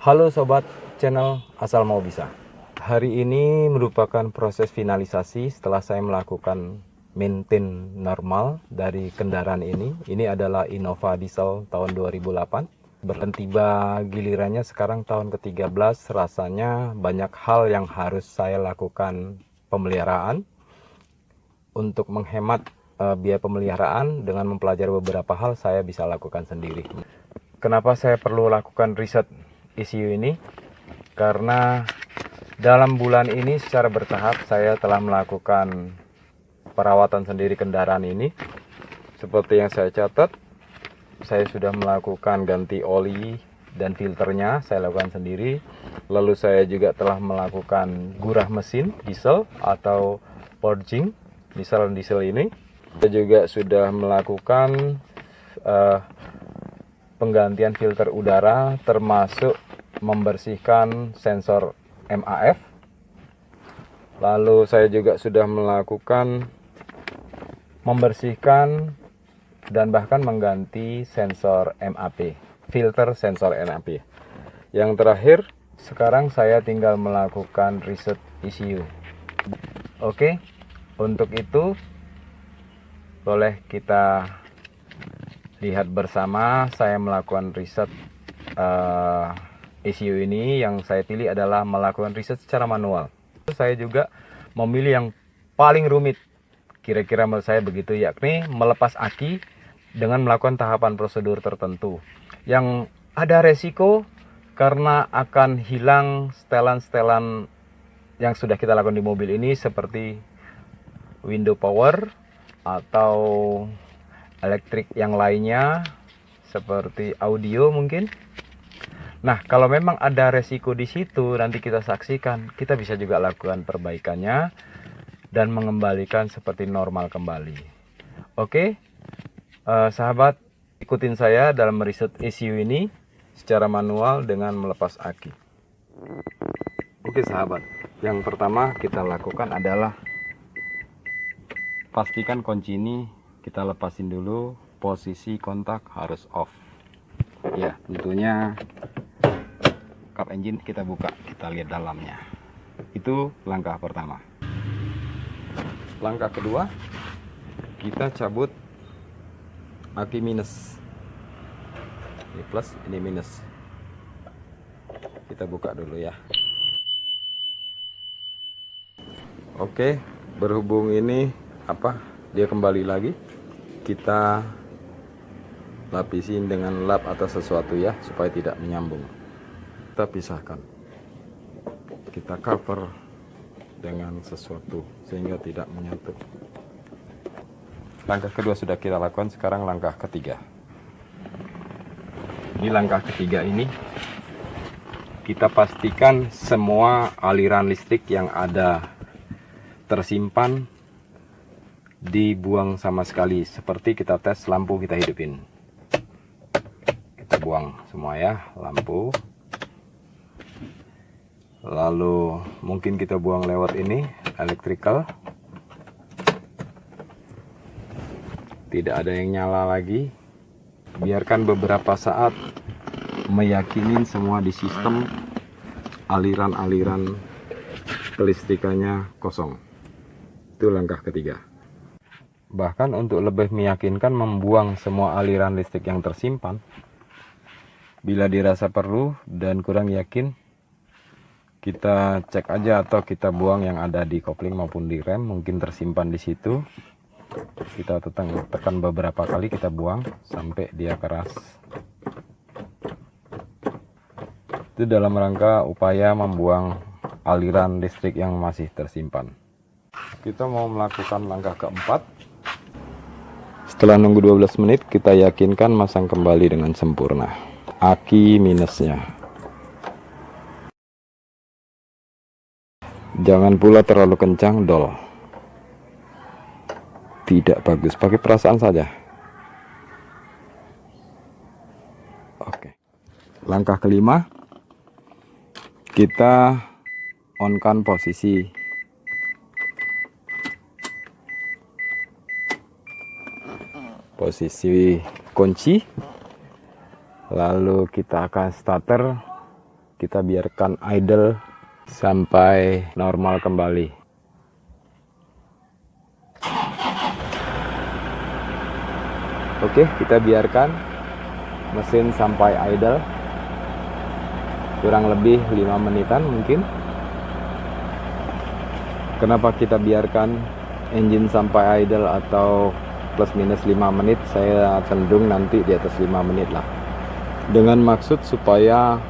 Halo sobat channel Asal Mau Bisa. Hari ini merupakan proses finalisasi setelah saya melakukan maintain normal dari kendaraan ini. Ini adalah Innova Diesel tahun 2008. Tiba gilirannya sekarang tahun ke-13, rasanya banyak hal yang harus saya lakukan pemeliharaan. Untuk menghemat biaya pemeliharaan dengan mempelajari beberapa hal, saya bisa lakukan sendiri. Kenapa saya perlu lakukan riset ECU ini? Karena dalam bulan ini secara bertahap saya telah melakukan perawatan sendiri kendaraan ini. Seperti yang saya catat, saya sudah melakukan ganti oli dan filternya, saya lakukan sendiri. Lalu saya juga telah melakukan gurah mesin diesel atau purging diesel ini. Saya juga sudah melakukan penggantian filter udara, termasuk membersihkan sensor MAF. Lalu saya juga sudah melakukan membersihkan dan bahkan mengganti sensor MAP, filter sensor MAP. Yang terakhir, sekarang saya tinggal melakukan riset ECU. Oke, untuk itu boleh kita lihat bersama saya melakukan riset ECU ini. Yang saya pilih adalah melakukan riset secara manual. Saya juga memilih yang paling rumit, kira-kira menurut saya begitu, yakni melepas aki dengan melakukan tahapan prosedur tertentu yang ada resiko karena akan hilang setelan-setelan yang sudah kita lakukan di mobil ini, seperti window power atau elektrik yang lainnya, seperti audio mungkin. Nah, kalau memang ada resiko di situ, nanti kita saksikan, kita bisa juga lakukan perbaikannya dan mengembalikan seperti normal kembali. Oke, sahabat, ikutin saya dalam meriset ECU ini secara manual dengan melepas aki. Oke sahabat, yang pertama kita lakukan adalah pastikan kunci ini kita lepasin dulu, posisi kontak harus off. Ya, tentunya kap engine kita buka, kita lihat dalamnya. Itu langkah pertama. Langkah kedua, kita cabut aki minus. Ini plus, ini minus. Kita buka dulu ya. Oke, berhubung ini dia kembali lagi, kita lapisin dengan lap atau sesuatu ya, supaya tidak menyambung. Kita pisahkan, kita cover dengan sesuatu sehingga tidak menyatu. Langkah kedua sudah kita lakukan, sekarang langkah ketiga. Di langkah ketiga ini kita pastikan semua aliran listrik yang ada tersimpan dibuang sama sekali. Seperti kita tes lampu, kita hidupin, kita buang semua ya lampu. Lalu mungkin kita buang lewat ini electrical, tidak ada yang nyala lagi. Biarkan beberapa saat, meyakinin semua di sistem aliran-aliran kelistrikannya kosong. Itu langkah ketiga. Bahkan untuk lebih meyakinkan, membuang semua aliran listrik yang tersimpan. Bila dirasa perlu dan kurang yakin, kita cek aja atau kita buang yang ada di kopling maupun di rem, mungkin tersimpan di situ. Kita tekan beberapa kali, kita buang sampai dia keras. Itu dalam rangka upaya membuang aliran listrik yang masih tersimpan. Kita mau melakukan langkah keempat. Setelah nunggu 12 menit, kita yakinkan masang kembali dengan sempurna aki minusnya. Jangan pula terlalu kencang, dol. Tidak bagus, pakai perasaan saja. Oke. Langkah kelima, kita on-kan posisi. Posisi kunci. Lalu kita akan starter kita biarkan idle sampai normal kembali. Oke, kita biarkan mesin sampai idle kurang lebih 5 menitan mungkin. Kenapa kita biarkan engine sampai idle atau plus minus 5 menit? Saya cenderung nanti di atas 5 menit lah, dengan maksud supaya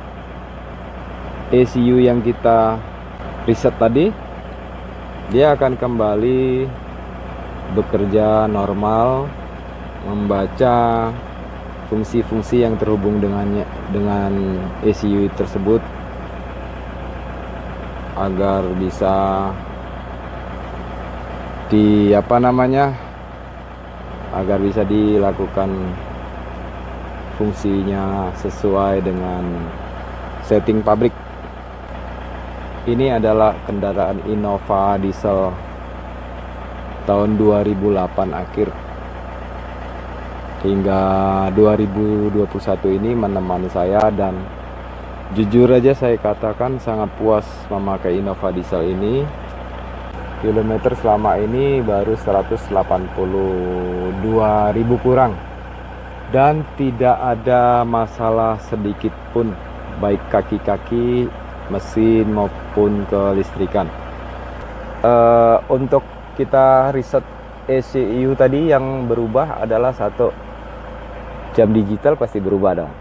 ECU yang kita reset tadi dia akan kembali bekerja normal, membaca fungsi-fungsi yang terhubung dengan ECU tersebut agar bisa agar bisa dilakukan fungsinya sesuai dengan setting pabrik. Ini adalah kendaraan Innova diesel tahun 2008 akhir hingga 2021 ini menemani saya, dan jujur aja saya katakan sangat puas memakai Innova diesel ini. Kilometer selama ini baru 182.000 kurang, dan tidak ada masalah sedikit pun, baik kaki-kaki, mesin maupun kelistrikan. Untuk kita riset ECU tadi yang berubah adalah satu, jam digital pasti berubah dong.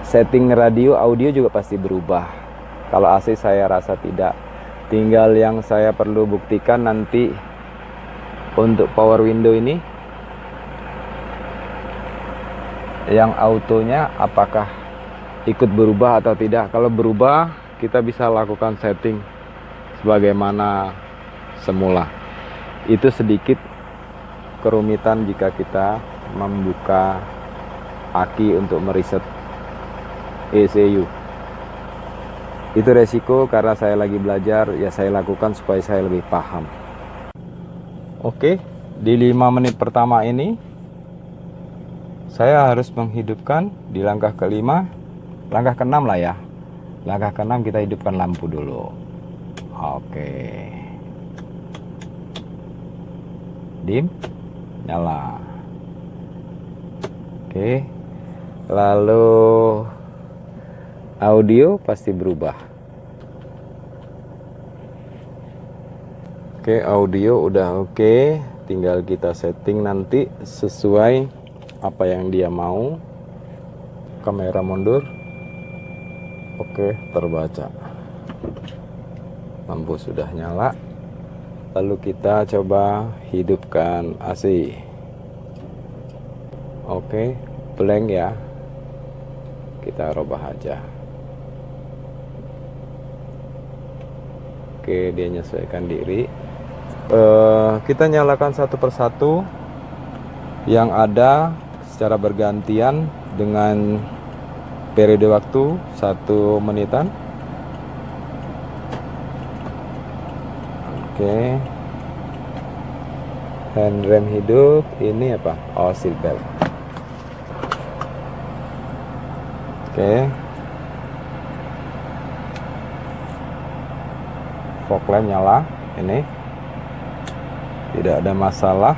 Setting radio audio juga pasti berubah. Kalau AC saya rasa tidak. Tinggal yang saya perlu buktikan nanti untuk power window ini, yang autonya apakah ikut berubah atau tidak. Kalau berubah, kita bisa lakukan setting sebagaimana semula. Itu sedikit kerumitan jika kita membuka aki untuk mereset ECU. Itu resiko, karena saya lagi belajar, ya saya lakukan supaya saya lebih paham. Oke, di 5 menit pertama ini saya harus menghidupkan di langkah kelima, langkah ke-6 lah ya. Langkah ke-6 kita hidupkan lampu dulu. Oke. Dim, nyala. Oke. Lalu audio pasti berubah. Oke, audio udah oke. Tinggal kita setting nanti sesuai apa yang dia mau. Kamera mundur. Oke, terbaca. Lampu sudah nyala. Lalu kita coba hidupkan AC. Oke, blank ya. Kita robah aja. Oke, dia menyesuaikan diri. Kita nyalakan satu persatu yang ada secara bergantian dengan periode waktu 1 menitan. Oke, handrem hidup. Ini apa? Oh, seat belt. Oke, fog lamp nyala. Ini tidak ada masalah.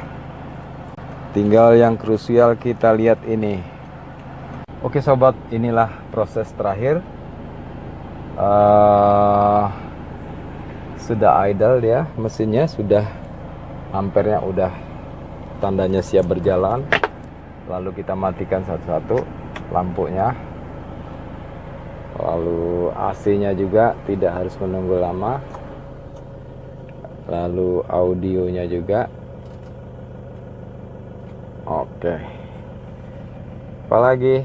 Tinggal yang krusial kita lihat ini. Oke sobat, inilah proses terakhir. Sudah idle ya, mesinnya sudah, ampernya udah tandanya siap berjalan. Lalu kita matikan satu-satu lampunya. Lalu AC-nya juga tidak harus menunggu lama. Lalu audionya juga. Oke. Apalagi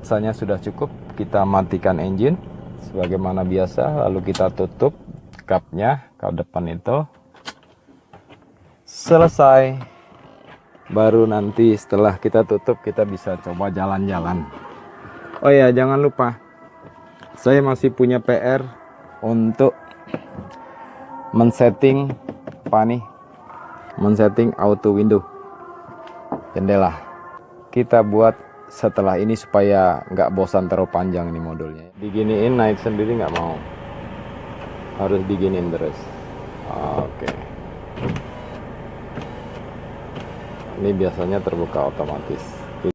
rasanya sudah cukup. Kita matikan engine sebagaimana biasa. Lalu kita tutup kapnya, kap depan itu. Selesai. Baru nanti setelah kita tutup, kita bisa coba jalan-jalan. Oh ya, jangan lupa, saya masih punya PR untuk men-setting auto window jendela. Kita buat setelah ini supaya nggak bosan terlalu panjang nih modulnya. Diginiin naik sendiri nggak mau, harus diginiin terus. Oke. Ini biasanya terbuka otomatis.